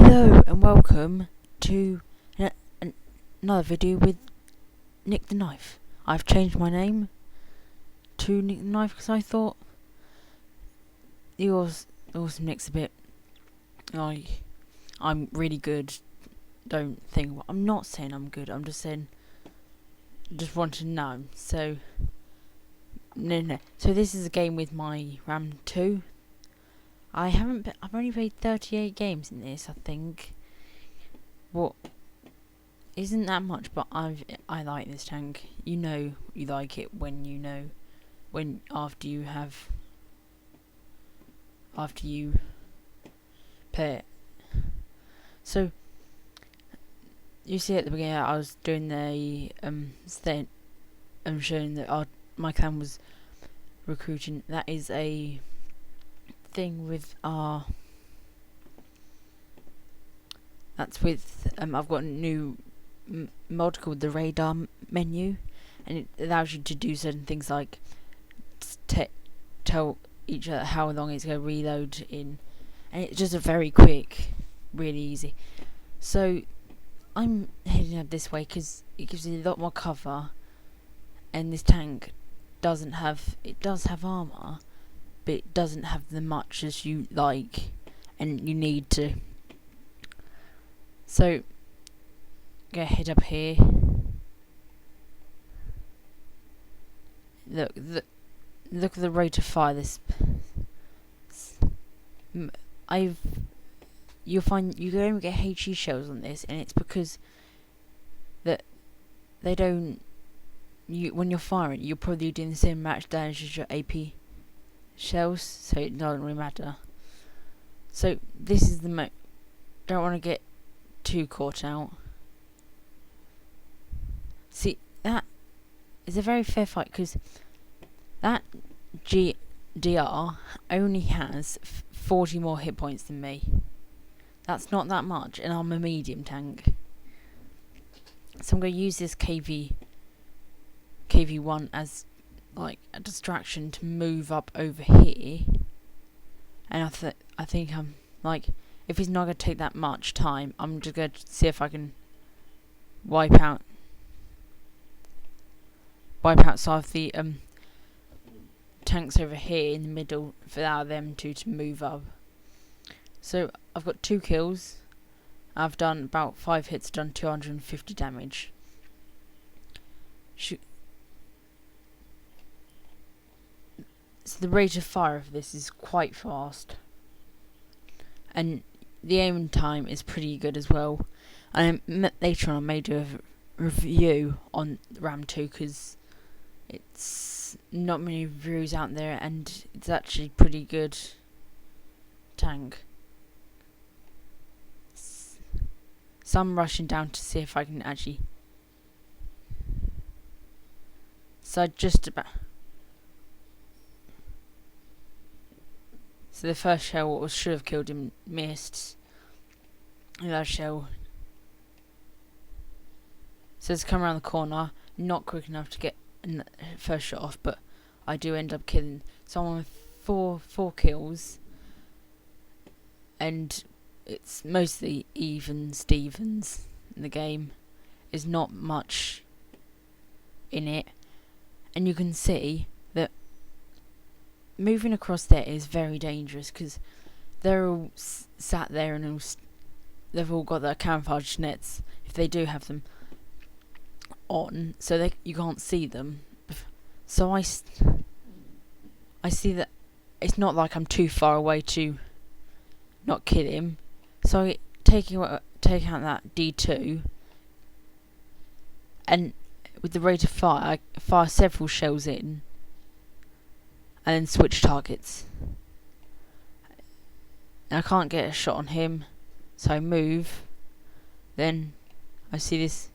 Hello and welcome to another video with Nick the Knife. I've changed my name to Nick the Knife because I thought yours also Nick's a bit I'm really good. Don't think I'm not saying I'm good. I'm just saying want to know. So no. So this is a game with my RAM 2. I've only played 38 games in this, I think. What isn't that much, but I like this tank. You know you like it when after you play it. So you see at the beginning I was doing the showing that my clan was recruiting. That is a thing with that's with I've got a new mod called the radar menu, and it allows you to do certain things like tell each other how long it's going to reload in, and it's just a very quick, really easy. So I'm heading up this way because it gives you a lot more cover, and this tank does have armor, but it doesn't have the much as you like and you need to. So gonna head up here. Look at the rate of fire. You'll find you can only get HE shells on this, and it's because that they don't. When you're firing, you're probably doing the same amount of damage as your AP shells, so it doesn't really matter. So this is the don't want to get too caught out. See, that is a very fair fight because that DR only has 40 more hit points than me. That's not that much, and I'm a medium tank. So I'm going to use this KV1 as like a distraction to move up over here, and I think I'm like, if it's not going to take that much time, I'm just going to see if I can wipe out some of the tanks over here in the middle, for allow them to move up. So I've got 2 kills. I've done about 5 hits, done 250 damage. So the rate of fire of this is quite fast, and the aiming time is pretty good as well. And later on I may do a review on RAM 2 because it's not many reviews out there, and it's actually pretty good tank. So I'm rushing down to see if I can actually. So the first shell should have killed him missed. And that shell. So it's come around the corner, not quick enough to get the first shot off, but I do end up killing someone with four kills, and it's mostly even Stevens in the game. There's not much in it, and you can see that moving across there is very dangerous because they're all sat there and they've all got their camouflage nets, if they do have them on, so you can't see them. So I see that it's not like I'm too far away to not kill him. So I take out that D2, and with the rate of fire, I fire several shells in, and then switch targets. And I can't get a shot on him, so I move. Then I see this.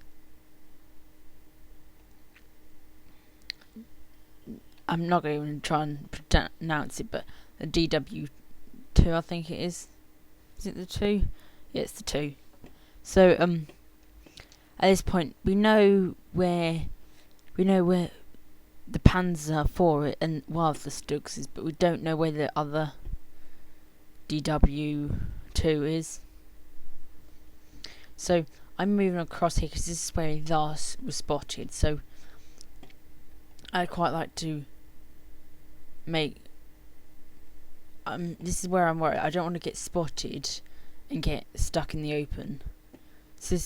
I'm not going to even try and pronounce it, but the DW2, I think it is. Is it the 2? Yeah, it's the 2. So at this point we know where the Panzer for it and Wilder Stugs is, but we don't know where the other DW2 is. So I'm moving across here because this is where he last was spotted. So I'd quite like to make. This is where I'm worried. I don't want to get spotted and get stuck in the open. So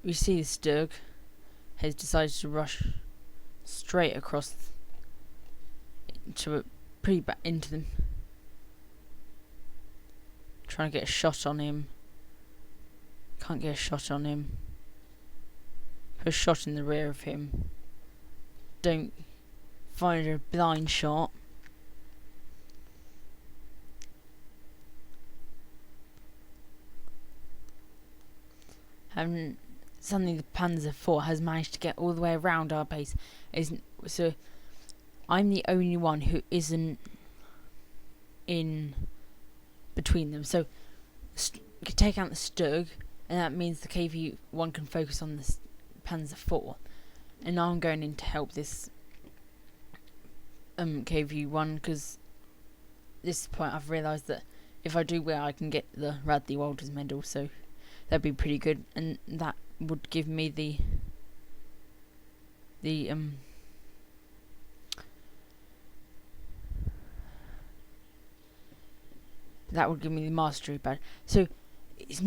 we see the Stug has decided to rush straight across into them, trying to get a shot on him. Can't get a shot on him. Put a shot in the rear of him. Don't find a blind shot. And suddenly the Panzer IV has managed to get all the way around our base. So I'm the only one who isn't in between them. So we can take out the Stug, and that means the KV-1 can focus on the Panzer IV. And now I'm going in to help this KV-1, because at this point I've realised that if I do well, I can get the Radley-Walters Medal. So that'd be pretty good, and that would give me the mastery badge. So it's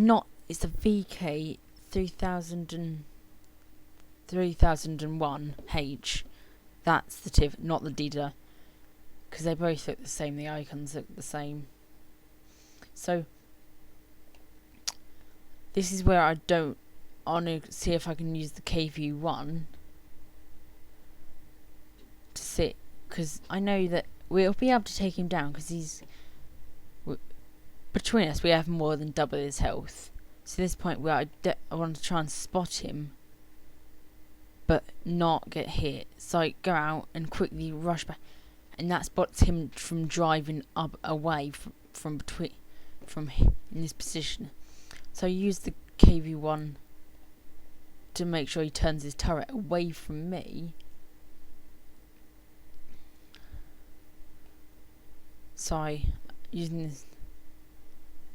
the VK 3001H. That's the TIF, not the DIDA, because they both look the same. The icons look the same. So this is where I don't want to see if I can use the KV-1 to sit, because I know that we'll be able to take him down, because between us we have more than double his health. So at this point where I want to try and spot him but not get hit, so I go out and quickly rush back, and that spots him from driving up away from in this position. So I use the KV-1 to make sure he turns his turret away from me. So using this.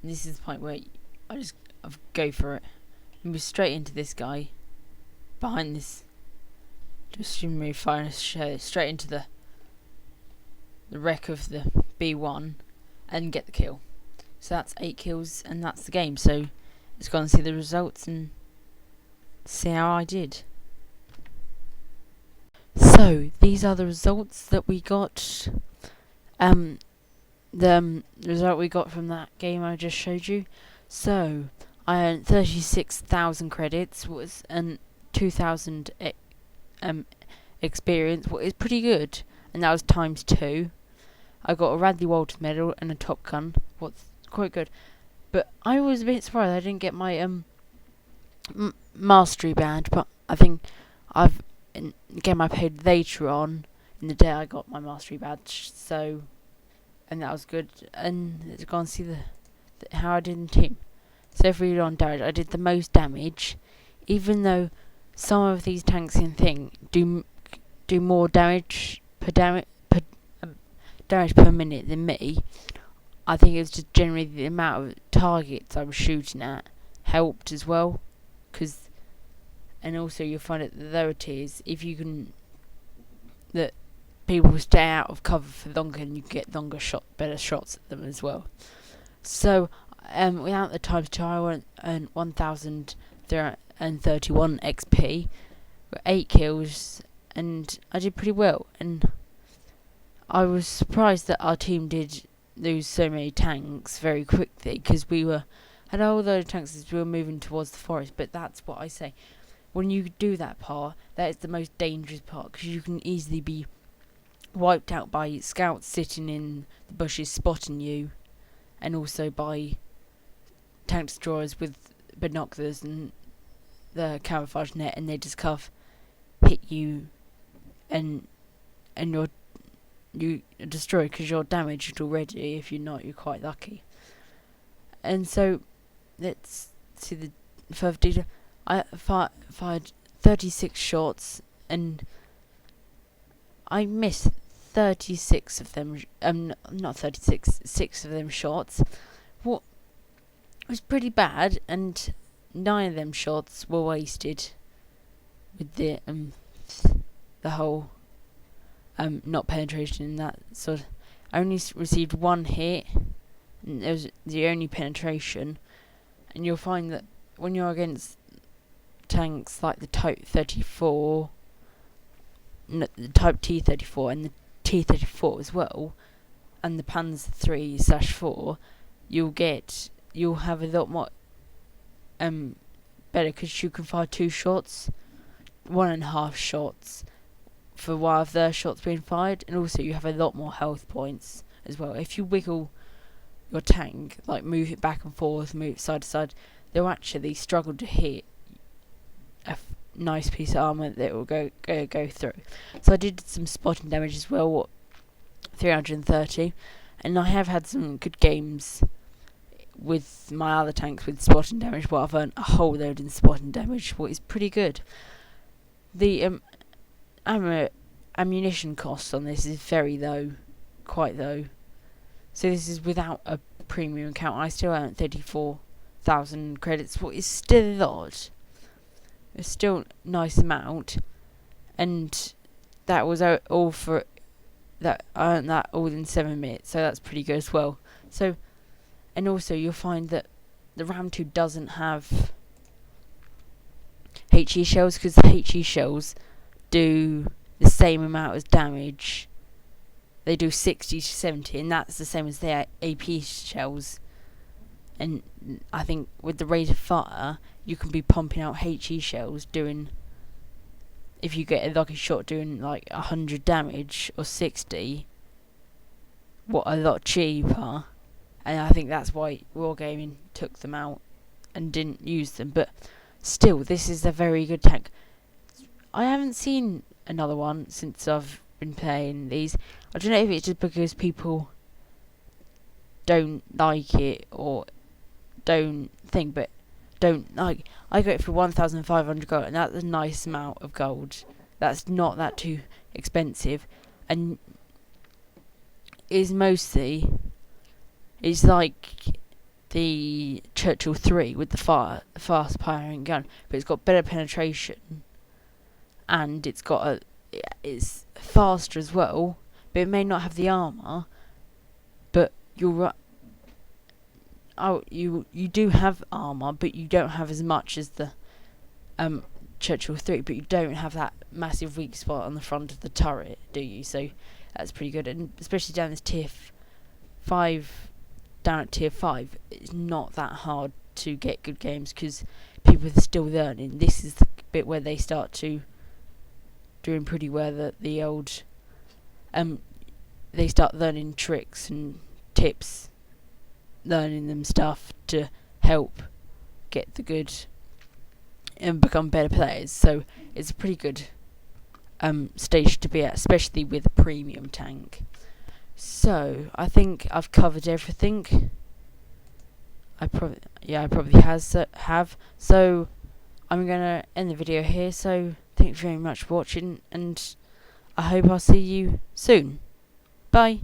And this is the point where I go for it. Move straight into this guy. Behind this. Just move fire straight into the wreck of the B1 and get the kill. So that's 8 kills, and that's the game. So let's go and see the results and see how I did. So these are the results that we got. The result we got from that game I just showed you. So I earned 36,000 credits, and 2,000 experience, what is pretty good, and that was ×2. I got a Radley-Walters Medal and a Top Gun, what's quite good. But I was a bit surprised I didn't get my mastery badge, but I think again I paid later on in the day I got my mastery badge, so, and that was good. And let's go and see how I did in the team. So every on damage, I did the most damage, even though some of these tanks and thing do more damage per minute than me. I think it was just generally the amount of targets I was shooting at helped as well, and also you'll find at the lower tiers, if you can, that people will stay out of cover for longer and you get better shots at them as well. So without the ×2, I earned 1,031 XP with 8 kills, and I did pretty well. And I was surprised that our team did lose so many tanks very quickly, because we had a whole load of tanks as we were moving towards the forest. But that's what I say, when you do that part, that is the most dangerous part, because you can easily be wiped out by scouts sitting in the bushes spotting you, and also by tank destroyers with binoculars and the camouflage net, and they just hit you, and you're destroyed because you're damaged already. If you're not, you're quite lucky. And so let's see the further detail. I fired 36 shots, and I missed 36 of them. Not 36, 6 of them shots. What was pretty bad, and 9 of them shots were wasted with the whole not penetration in that sort of. I only received 1 hit, and it was the only penetration. And you'll find that when you're against tanks like the Type 34, the Type T34 and the T34 as well, and the Panzer 3/4, you'll have a lot more better, because you can fire 2 shots, 1.5 shots for one of their shots being fired, and also you have a lot more health points as well. If you wiggle your tank, like move it back and forth, move it side to side, they'll actually struggle to hit a nice piece of armour that will go through. So I did some spotting damage as well, 330, and I have had some good games with my other tanks with spotting damage, but I've earned a whole load in spotting damage, what is pretty good. The ammunition cost on this is very low, quite low. So this is without a premium account. I still earn 34,000 credits, what is still a lot. It's still a nice amount, and that was all for that. I earned that all in 7 minutes, so that's pretty good as well. So, and also you'll find that the Ram 2 doesn't have HE shells, because the HE shells do the same amount as damage. They do 60 to 70, and that's the same as the AP shells. And I think with the rate of fire, you can be pumping out HE shells doing, if you get a lucky shot, doing like 100 damage or 60, what a lot cheaper. And I think that's why Wargaming took them out and didn't use them. But still, this is a very good tank. I haven't seen another one since I've been playing these. I don't know if it's just because people don't like it or don't think, but don't like. I got it for 1,500 gold, and that's a nice amount of gold. That's not that too expensive, and is mostly, it's like the Churchill 3 with the fast firing gun, but it's got better penetration, and it's faster as well, but it may not have the armour, but you do have armour, but you don't have as much as the Churchill 3, but you don't have that massive weak spot on the front of the turret, do you? So that's pretty good, and especially down this tier 5, down at tier 5, it's not that hard to get good games, because people are still learning. This is the bit where they start to doing pretty well, the old they start learning tricks and tips, learning them stuff to help get the good and become better players. So it's a pretty good stage to be at, especially with a premium tank. So I think I've covered everything. I probably have. So I'm gonna end the video here. So thank you very much for watching, and I hope I'll see you soon. Bye.